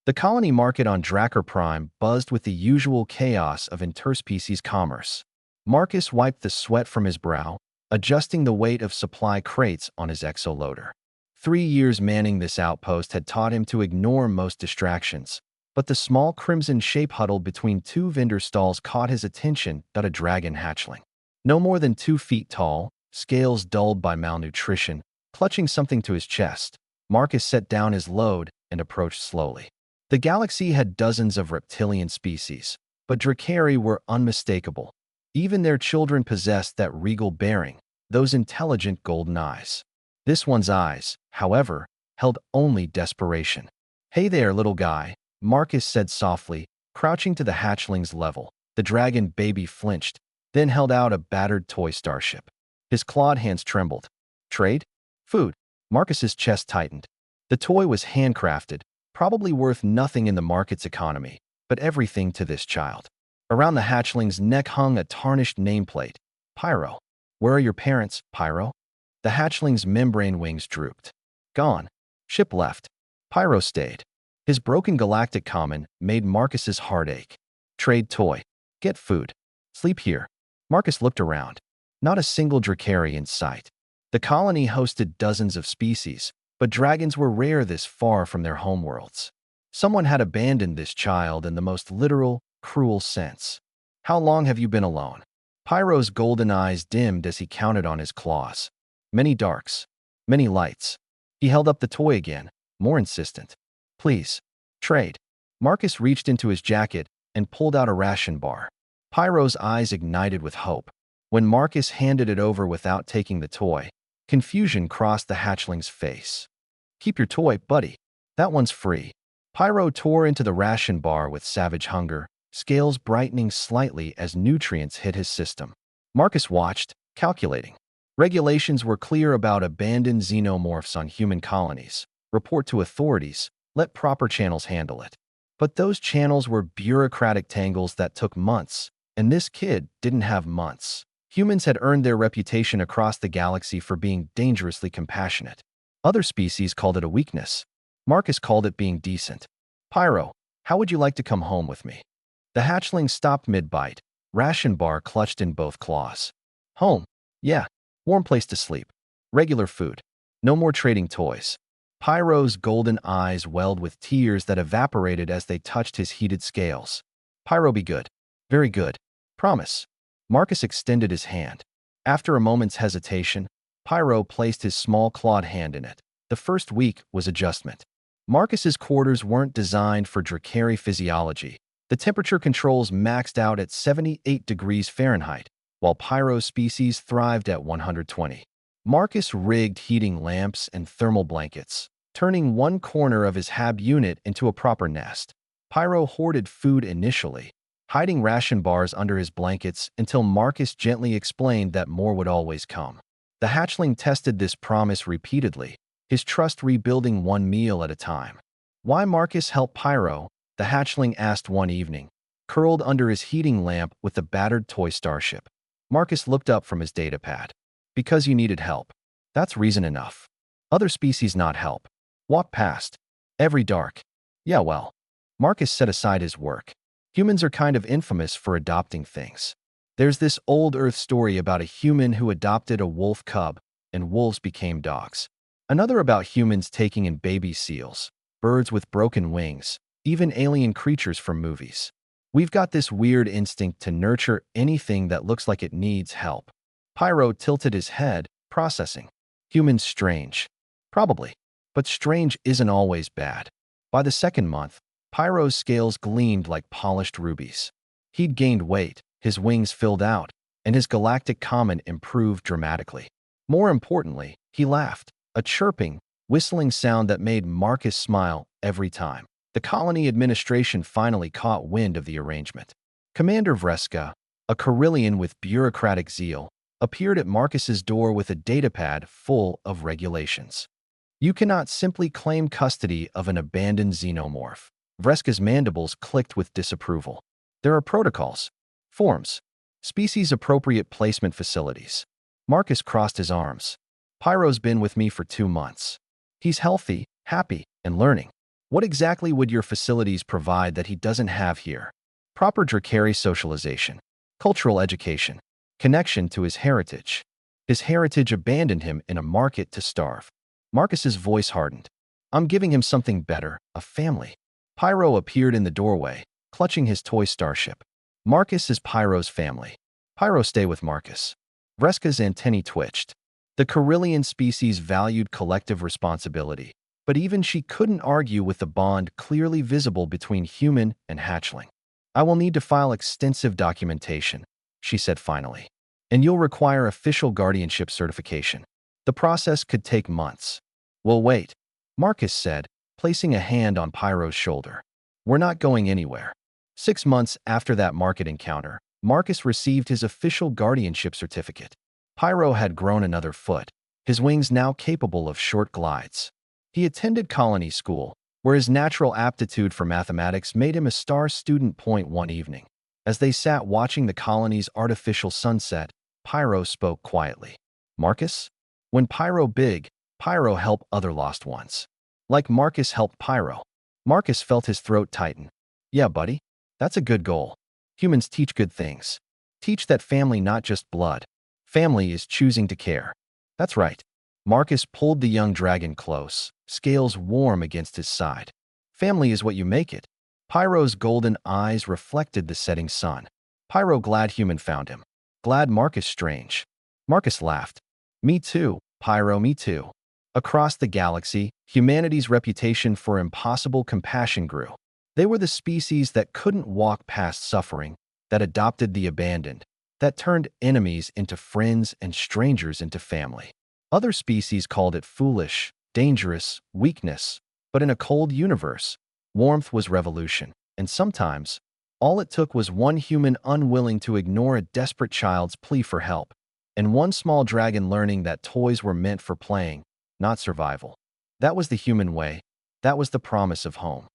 The colony market on Drakkar Prime buzzed with the usual chaos of interspecies commerce. Marcus wiped the sweat from his brow, adjusting the weight of supply crates on his exoloader. 3 years manning this outpost had taught him to ignore most distractions, but the small crimson shape huddled between two vendor stalls caught his attention. A dragon hatchling. No more than 2 feet tall, scales dulled by malnutrition, clutching something to his chest, Marcus set down his load and approached slowly. The galaxy had dozens of reptilian species, but Drakkari were unmistakable. Even their children possessed that regal bearing, those intelligent golden eyes. This one's eyes, however, held only desperation. "Hey there, little guy," Marcus said softly, crouching to the hatchling's level. The dragon baby flinched, then held out a battered toy starship. His clawed hands trembled. "Trade? Food?" Marcus's chest tightened. The toy was handcrafted, probably worth nothing in the market's economy, but everything to this child. Around the hatchling's neck hung a tarnished nameplate. "Pyro. Where are your parents, Pyro?" The hatchling's membrane wings drooped. "Gone. Ship left. Pyro stayed." His broken galactic common made Marcus's heart ache. "Trade toy. Get food. Sleep here." Marcus looked around. Not a single Drakkari in sight. The colony hosted dozens of species, but dragons were rare this far from their homeworlds. Someone had abandoned this child in the most literal, cruel sense. "How long have you been alone?" Pyro's golden eyes dimmed as he counted on his claws. "Many darks. Many lights." He held up the toy again, more insistent. "Please. Trade." Marcus reached into his jacket and pulled out a ration bar. Pyro's eyes ignited with hope. When Marcus handed it over without taking the toy, confusion crossed the hatchling's face. "Keep your toy, buddy. That one's free." Pyro tore into the ration bar with savage hunger, scales brightening slightly as nutrients hit his system. Marcus watched, calculating. Regulations were clear about abandoned xenomorphs on human colonies. Report to authorities, let proper channels handle it. But those channels were bureaucratic tangles that took months, and this kid didn't have months. Humans had earned their reputation across the galaxy for being dangerously compassionate. Other species called it a weakness. Marcus called it being decent. "Pyro, how would you like to come home with me?" The hatchling stopped mid-bite, ration bar clutched in both claws. "Home? Yeah. Warm place to sleep. Regular food. No more trading toys." Pyro's golden eyes welled with tears that evaporated as they touched his heated scales. "Pyro, be good. Very good. Promise." Marcus extended his hand. After a moment's hesitation, Pyro placed his small clawed hand in it. The first week was adjustment. Marcus's quarters weren't designed for Drakkari physiology. The temperature controls maxed out at 78 degrees Fahrenheit, while Pyro's species thrived at 120. Marcus rigged heating lamps and thermal blankets, turning one corner of his HAB unit into a proper nest. Pyro hoarded food initially, hiding ration bars under his blankets until Marcus gently explained that more would always come. The hatchling tested this promise repeatedly, his trust rebuilding one meal at a time. Why Marcus helped Pyro, the hatchling asked one evening, curled under his heating lamp with the battered toy starship. Marcus looked up from his datapad. "Because you needed help. That's reason enough. Other species not help. Walk past. Every dark." "Yeah, well." Marcus set aside his work. Humans are kind of infamous for adopting things. There's this old Earth story about a human who adopted a wolf cub, and wolves became dogs. Another about humans taking in baby seals, birds with broken wings, even alien creatures from movies. We've got this weird instinct to nurture anything that looks like it needs help. Pyro tilted his head, processing. "Humans strange." "Probably. But strange isn't always bad." By the second month, Pyro's scales gleamed like polished rubies. He'd gained weight, his wings filled out, and his galactic common improved dramatically. More importantly, he laughed, a chirping, whistling sound that made Marcus smile every time. The colony administration finally caught wind of the arrangement. Commander Vreska, a Carillion with bureaucratic zeal, appeared at Marcus's door with a datapad full of regulations. "You cannot simply claim custody of an abandoned xenomorph." Vreska's mandibles clicked with disapproval. "There are protocols, forms, species-appropriate placement facilities." Marcus crossed his arms. "Pyro's been with me for 2 months. He's healthy, happy, and learning. What exactly would your facilities provide that he doesn't have here? Proper Dracari socialization, cultural education, connection to his heritage. His heritage abandoned him in a market to starve. Marcus's voice hardened. I'm giving him something better, a family. Pyro appeared in the doorway, clutching his toy starship. Marcus is Pyro's family. Pyro, stay with Marcus. Vreska's antennae twitched. The Carillion species valued collective responsibility, but even she couldn't argue with the bond clearly visible between human and hatchling. I will need to file extensive documentation, she said finally, and you'll require official guardianship certification. The process could take months. We'll wait, Marcus said, placing a hand on Pyro's shoulder. We're not going anywhere. 6 months after that market encounter, Marcus received his official guardianship certificate. Pyro had grown another foot, his wings now capable of short glides. He attended colony school, where his natural aptitude for mathematics made him a star student. One evening, as they sat watching the colony's artificial sunset, Pyro spoke quietly. Marcus? When Pyro big, Pyro help other lost ones. Like Marcus helped Pyro. Marcus felt his throat tighten. Yeah, buddy. That's a good goal. Humans teach good things. Teach that family not just blood. Family is choosing to care. That's right. Marcus pulled the young dragon close, scales warm against his side. Family is what you make it. Pyro's golden eyes reflected the setting sun. Pyro glad human found him. Glad Marcus strange. Marcus laughed. Me too, Pyro, me too. Across the galaxy, humanity's reputation for impossible compassion grew. They were the species that couldn't walk past suffering, that adopted the abandoned, that turned enemies into friends and strangers into family. Other species called it foolish, dangerous, weakness, but in a cold universe, warmth was revolution, and sometimes, all it took was one human unwilling to ignore a desperate child's plea for help, and one small dragon learning that toys were meant for playing, not survival. That was the human way. That was the promise of home.